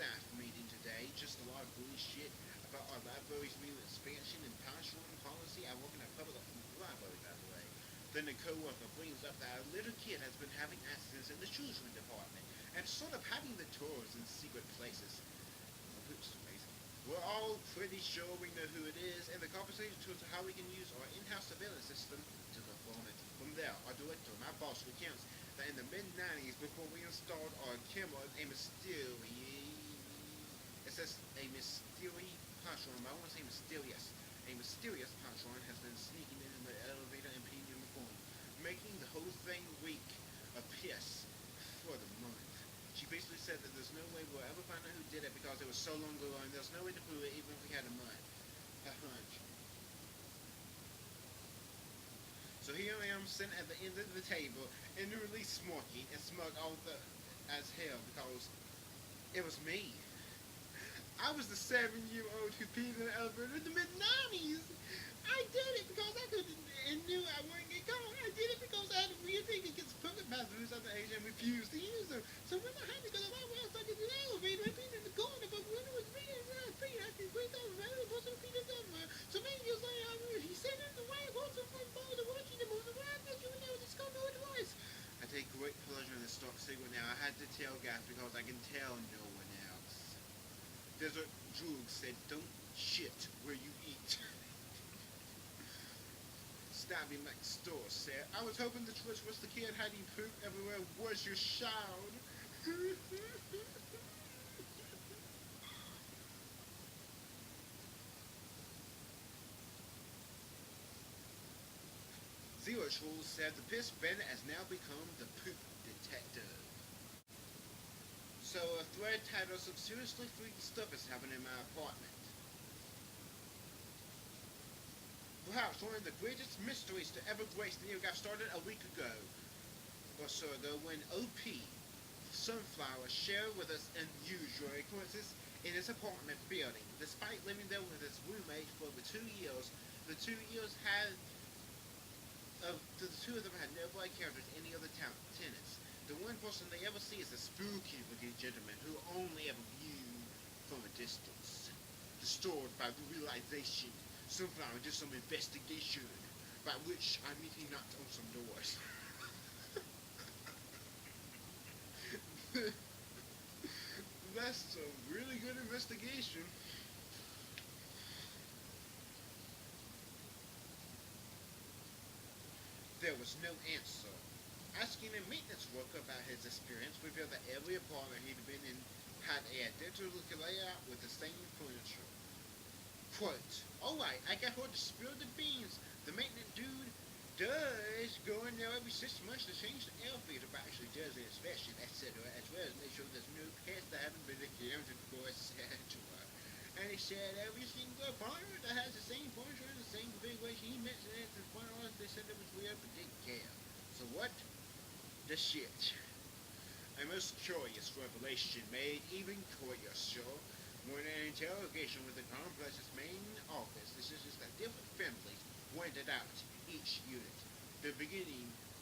staff meeting today. Just a lot of bullshit about our library's new expansion and pastoring policy. I work in a public library, by the way. Then a co-worker brings up that a little kid has been having accidents in the children's department and sort of having the tours in secret places. Oops, amazing. We're all pretty sure we know who it is, and the conversation turns to how we can use our in-house surveillance system to confirm it. From there, our director, my boss, recounts that in the mid-90s, before we installed our cameras, a mysterious punchline, I want to say mysterious. A mysterious punchline has been sneaking into the elevator and peeing in the phone, making the whole thing reek of piss for the month. She basically said that there's no way we'll ever find out who did it because it was so long ago and there's no way to prove it even if we had a hunch. So here I am sitting at the end of the table, inwardly smirking and smug as hell because it was me. I was the 7-year-old who peed in the elevator in the mid-90s. I did it because I knew I wouldn't get caught. I did it because I had a weird thing against public bathrooms at the age and refused to use them. So when I had to go to my house, I could do the elevator. I peed in the corner, but when it was me, I could breathe out the elevator, wasn't peed somewhere. So many years later, he said it the way it was on my phone, the watching the movie, but I thought you would never discover who it was. I take great pleasure in this dark secret now. I had to tell Gaff because I can tell no one else. Desert Droog said, don't shit where you eat. Stabby next door said, I was hoping the twist was the kid hiding poop everywhere was your child. Zero Trolls said the piss bandit has now become the poop detective. So a thread titled some seriously freaky stuff is happening in my apartment. Perhaps one of the greatest mysteries to ever grace NeoGAF started a week ago or so ago when OP Sunflower shared with us unusual occurrences in his apartment building. Despite living there with his roommate for over 2 years, the two of them had no like characters any other tenants. The one person they ever see is a spooky looking gentleman who only ever viewed from a distance. Disturbed by the realization, Sunflower did some investigation, by which I mean he knocked on some doors. That's a really good investigation. There was no answer. Asking a maintenance worker about his experience revealed that every apartment he'd been in had a identical layout with the same furniture. Quote, alright, I got her to spill the beans. The maintenance dude does go in there every 6 months to change the elevator, but actually does an inspection, etc., as well as make sure there's no pets that haven't been accounted for, etc. And he said every single apartment that has the same furniture and the same configuration, he mentioned it to the ones they said it was weird but didn't care. So what the shit? A most curious revelation made even curiouser when an interrogation with the complex's main office decisions that different families rented out each unit.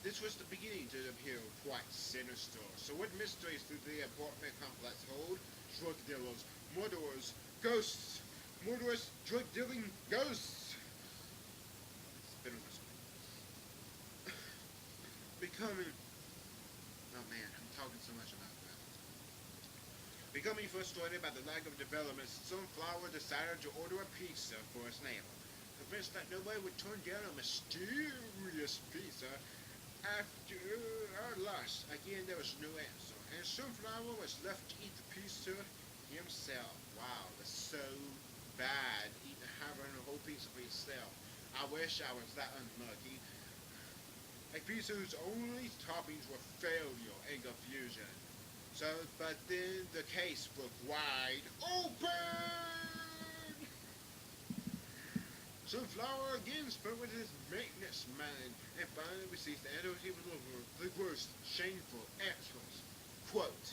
This was the beginning to appear quite sinister. So what mysteries do the apartment complex hold? Drug dealers, murderers, ghosts, murderous, drug dealing ghosts. It's been almost becoming. Oh man, I'm talking so much about that. Becoming frustrated by the lack of development, Sunflower decided to order a pizza for his neighbor. Convinced that nobody would turn down a mysterious pizza after our loss. Again, there was no answer, and Sunflower was left to eat the pizza himself. Wow, that's so bad, having a whole pizza for yourself. I wish I was that unlucky. A pizza whose only toppings were failure and confusion. So, but then the case broke wide open! Sunflower again spoke with his maintenance man and finally received the answer he was looking for. The worst, shameful answers. Quote,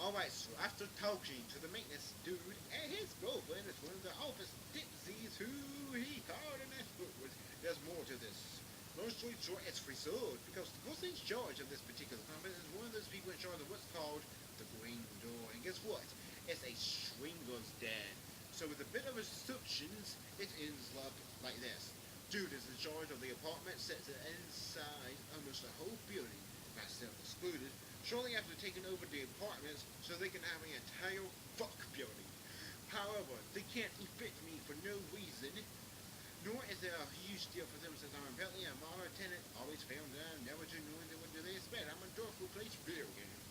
alright, so after talking to the maintenance dude and his girlfriend is one of the office dipsies who he called an expert with, there's more to this. Long story short, it's reserved because the person in charge of this particular company is one of those people in charge of what's called the green door. And guess what? It's a shringer's den. So with a bit of instructions, it ends up like this. Dude is in charge of the apartment, sets it inside almost the whole building, myself excluded, shortly after taking over the apartments so they can have an entire fuck building. However, they can't evict me for no reason, nor is there a huge deal for them since I'm apparently a modern tenant, always found out, never to know what do they expect. I'm a door who plays video games.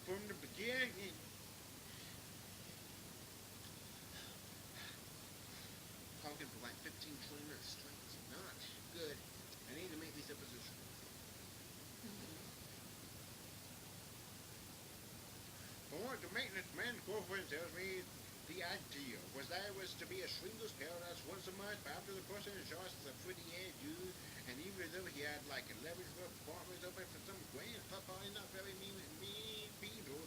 From the beginning, talking for like 15, 20 minutes straight. It's not good. I need to make these episodes short. Or the maintenance man girlfriend tells me the idea was that it was to be a shringer's paradise once a month, but after the person in charge is a pretty head dude, and even though he had like 11 apartments open for some grand papa, not very mean people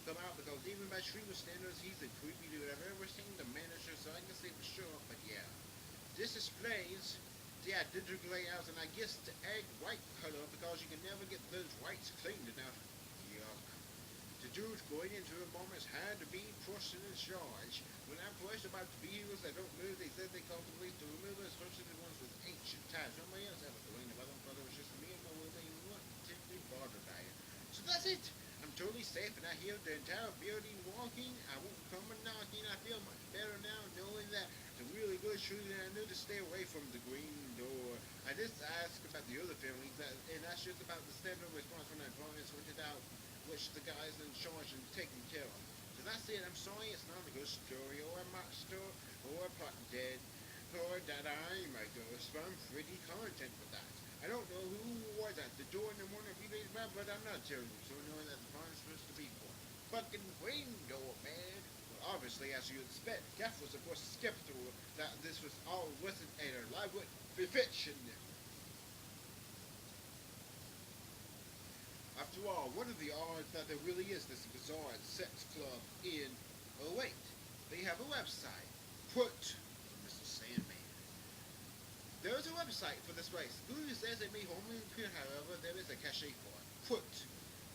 come out because even by shringer standards, he's a creepy dude I've ever seen the manager, so I can say for sure, but yeah. This explains the identical layouts and I guess the egg white color because you can never get those whites cleaned enough. Yuck. The dudes going into the moments had to be person in charge. When I pushed about the vehicles that don't move, they said they called the police to remove us, especially the ones with ancient ties. Nobody else ever doing it, but I thought it was just me and my will they weren't particularly bothered by it. So that's it. I'm totally safe and I hear the entire building walking. I won't come a knocking. I feel much better now knowing that the really good shooting. I knew to stay away from the green door. I just asked about the other families, and that's just about the standard response when I brought this rented out, which the guys in charge and taking care of. So that's it. I'm sorry it's not a ghost story or a monster or a plot dead or that I'm a ghost, but I'm pretty content with that. I don't know who was at the door in the morning a few days back, but I'm not telling you, so knowing that the farm's supposed to be for. Fucking green door, man. Well, obviously, as you expect, Gaff was of course skeptical that this was all wasn't a elaborate fiction. After all, what are the odds that there really is this bizarre sex club in 08? They have a website. Put Mr. Sandman. There is a website for this place. Google says it may only appear, however, there is a cache for it. Put.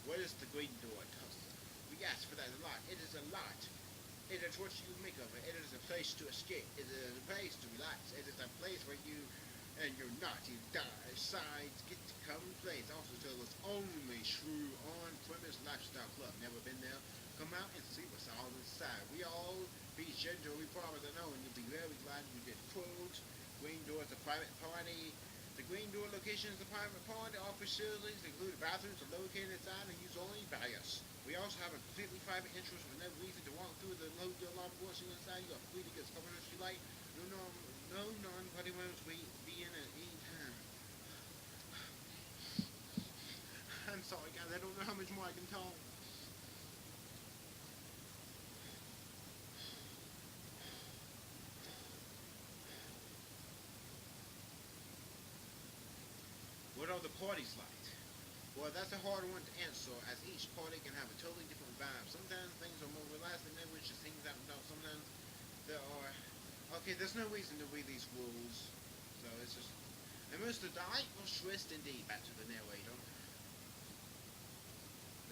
What is the green door, Tulsa? We ask for that a lot. It is a lot. It is what you make of it. It is a place to escape. It is a place to relax. It is a place where you and your naughty sides get to come in place. Also tell us only true on-premise lifestyle club. Never been there? Come out and see what's all inside. We all be gentle. We promise to know, and you'll be very glad we did. Quote. Green Door is a private party. The Green Door location is a private party. All facilities, including bathrooms, are located inside and used only by us. We also have a completely private entrance with no reason to walk through the low door alarm portion inside. You are free to get covered as you like. No non-party members will be in at any time. I'm sorry, guys. I don't know how much more I can talk. What are the parties like? Well, that's a hard one to answer, as each party can have a totally different vibe. Sometimes things are more relaxed than everyone just hangs out and talk. Sometimes there are... Okay, there's no reason to read these rules, so it's just... And most delightful twist indeed. Back to the narrator.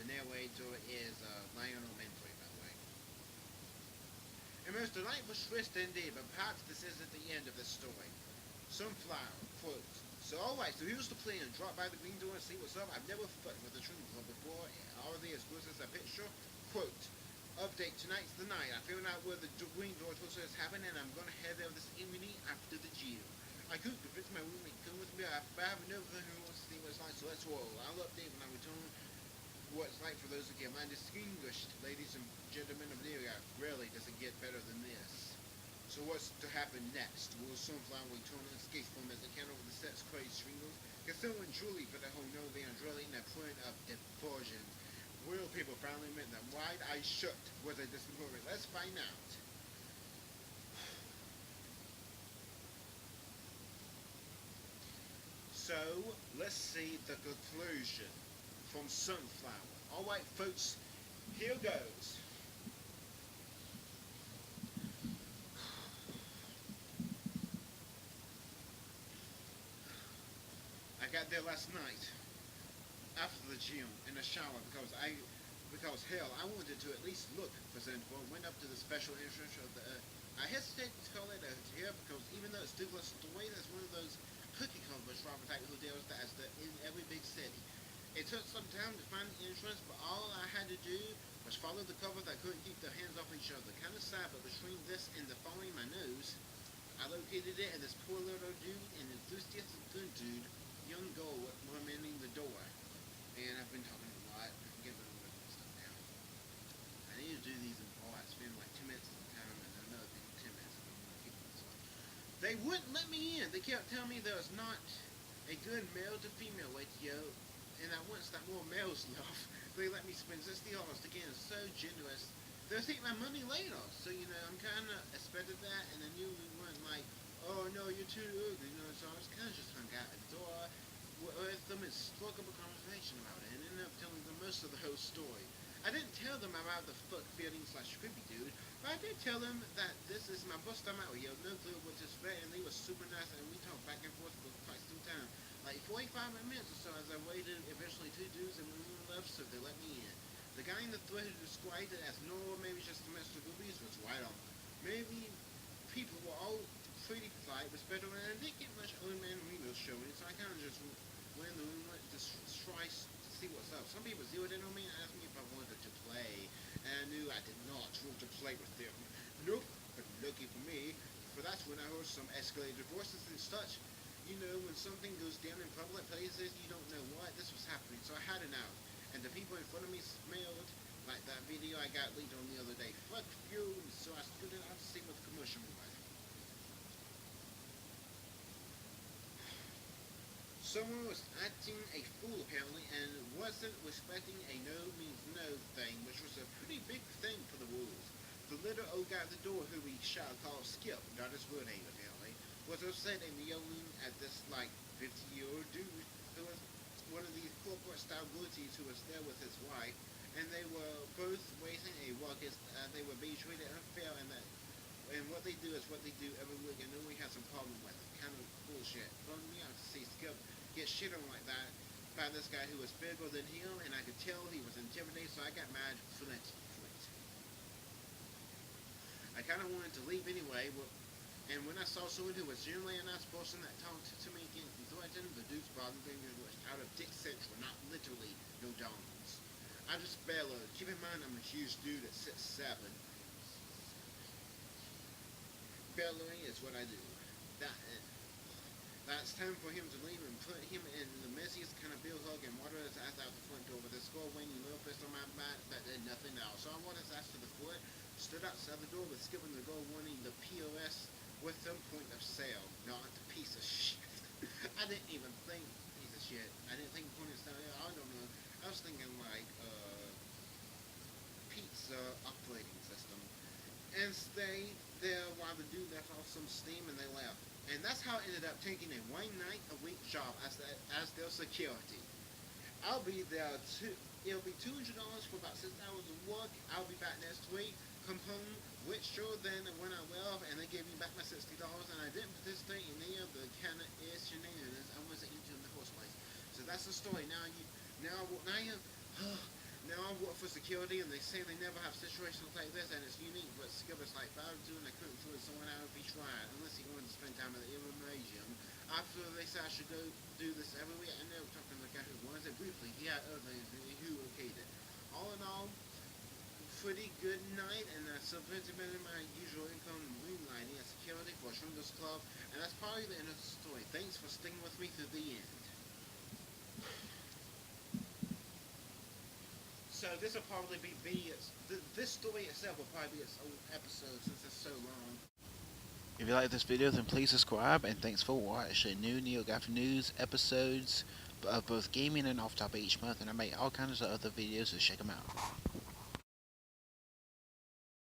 The narrator is Lionel Mentoy, by the way. And most delightful twist indeed, but perhaps this isn't the end of the story. Sunflower, quote. So alright, so here's the plan. Drop by the green door and see what's up. I've never fucked with the Trinity Club before. All the exclusives I picture. Quote. Update, tonight's the night. I figured out where the green door toaster is happening and I'm gonna head there this evening after the gym. I could convince my roommate to come with me, but I have another friend who wants to see what it's like, so let's roll. I'll update when I return what it's like for those who get my distinguished ladies and gentlemen of the area. Really doesn't get better than this. So what's to happen next? Will Sunflower return and escape from as a candle with the sex crazy shingles? Considering Julie for the whole know they are drilling that point of diversion. Will people finally admit that wide-eyed shut was a disappointment? Let's find out. So, let's see the conclusion from Sunflower. Alright folks, here goes. I got there last night after the gym in the shower because because hell, I wanted to at least look presentable. Went up to the special entrance of the. I hesitate to call it a hotel because even though it's still a story, that's one of those cookie covers Robert type hotels that's in every big city. It took some time to find the entrance, but all I had to do was follow the covers. I couldn't keep their hands off each other. Kind of sad, but between this and the following my nose, I located it, and this poor little dude, an enthusiastic good dude, young girl, were manning the door. And I've been talking a lot. I'm getting a little bit of stuff now. I need to do these in parts. Spend like 2 minutes at a time, and another thing 10 minutes. They wouldn't let me in. They kept telling me there was not a good male to female ratio, and that once that more males left, they let me spend $60 to get in. So generous. They'll take my money later. So, you know, I'm kind of expected that, and I knew we weren't like, oh no, you're too ugly, you know, so I was kind of just hung out at the door with them and struck up a conversation about it, and ended up telling them most of the whole story. I didn't tell them about the fuck feeling / creepy dude, but I did tell them that this is my first time out here, no clue what to expect, and they were super nice, and we talked back and forth for quite some time, like 45 minutes or so, as I waited. Eventually 2 dudes and 1 left, so they let me in. The guy in the thread who described it as normal, maybe just domestic boobies, was right on. Maybe people were all pretty polite, respectful, and I didn't get much old man Reno showing, so I kind of just went in the room to try to see what's up. Some people zeroed in on me and asked me if I wanted to play, and I knew I did not want to play with them. Nope, but lucky for me, for that's when I heard some escalated voices and such. You know, when something goes down in public places, you don't know what. This was happening, so I had it out. And the people in front of me smelled like that video I got leaked on the other day. Fuck you, so I stood out to see what the commercial was. Someone was acting a fool apparently and wasn't respecting a no means no thing, which was a pretty big thing for the rules. The little old guy at the door, who we shall call Skip, not his real name apparently, was upset and yelling at this like 50-year-old dude who was one of these corporate style glitties who was there with his wife, and they were both raising a ruckus. They were being treated unfair, and what they do is what they do every week, and nobody has a problem with it. Kind of bullshit. Bummed me out to see Skip get shit on like that by this guy who was bigger than him, and I could tell he was intimidated, so I got mad flint. I kind of wanted to leave anyway, and when I saw someone who was generally a nice person that talked to me again and threatened, the dude's bottom finger was out of Dick Central, not literally no dogs. I just bellowed. Keep in mind I'm a huge dude at 6'7". Bellowing is what I do. That's time for him to leave and put him in the messiest kind of bill hug and water his ass out the front door with a skull winging little fist on my back that did nothing else. So I watered his ass to the foot, stood outside the door with Skip and the girl wanting the POS with them point of sale. Not a piece of shit. I didn't even think piece of shit. I didn't think point of sale. I don't know. I was thinking like pizza operating system. And stayed there while the dude left off some steam and they left. And that's how I ended up taking a 1-night-a-week job as their security. I'll be there it'll be $200 for about 6 hours of work. I'll be back next week. Come home richer than when I left, and they gave me back my $60, and I didn't participate in any of the kind of shenanigans I wasn't into in the first place. So that's the story. Now I work for security, and they say they never have situations like this, and it's unique, but Skip is like 5'2", and I couldn't throw someone out if he tried, unless he wanted to spend time at the gym. After they said I should go do this every week, I ended up talking to the guy who wanted it briefly. He had other things, who okayed it. All in all, pretty good night, and I supplemented my usual income moonlighting at security for a Shringlers Club, and that's probably the end of the story. Thanks for sticking with me through the end. So this will probably be this story itself will probably be its own episode since it's so long. If you like this video, then please subscribe, and thanks for watching. New NeoGAF news episodes of both gaming and off-topic each month, and I make all kinds of other videos, so check them out.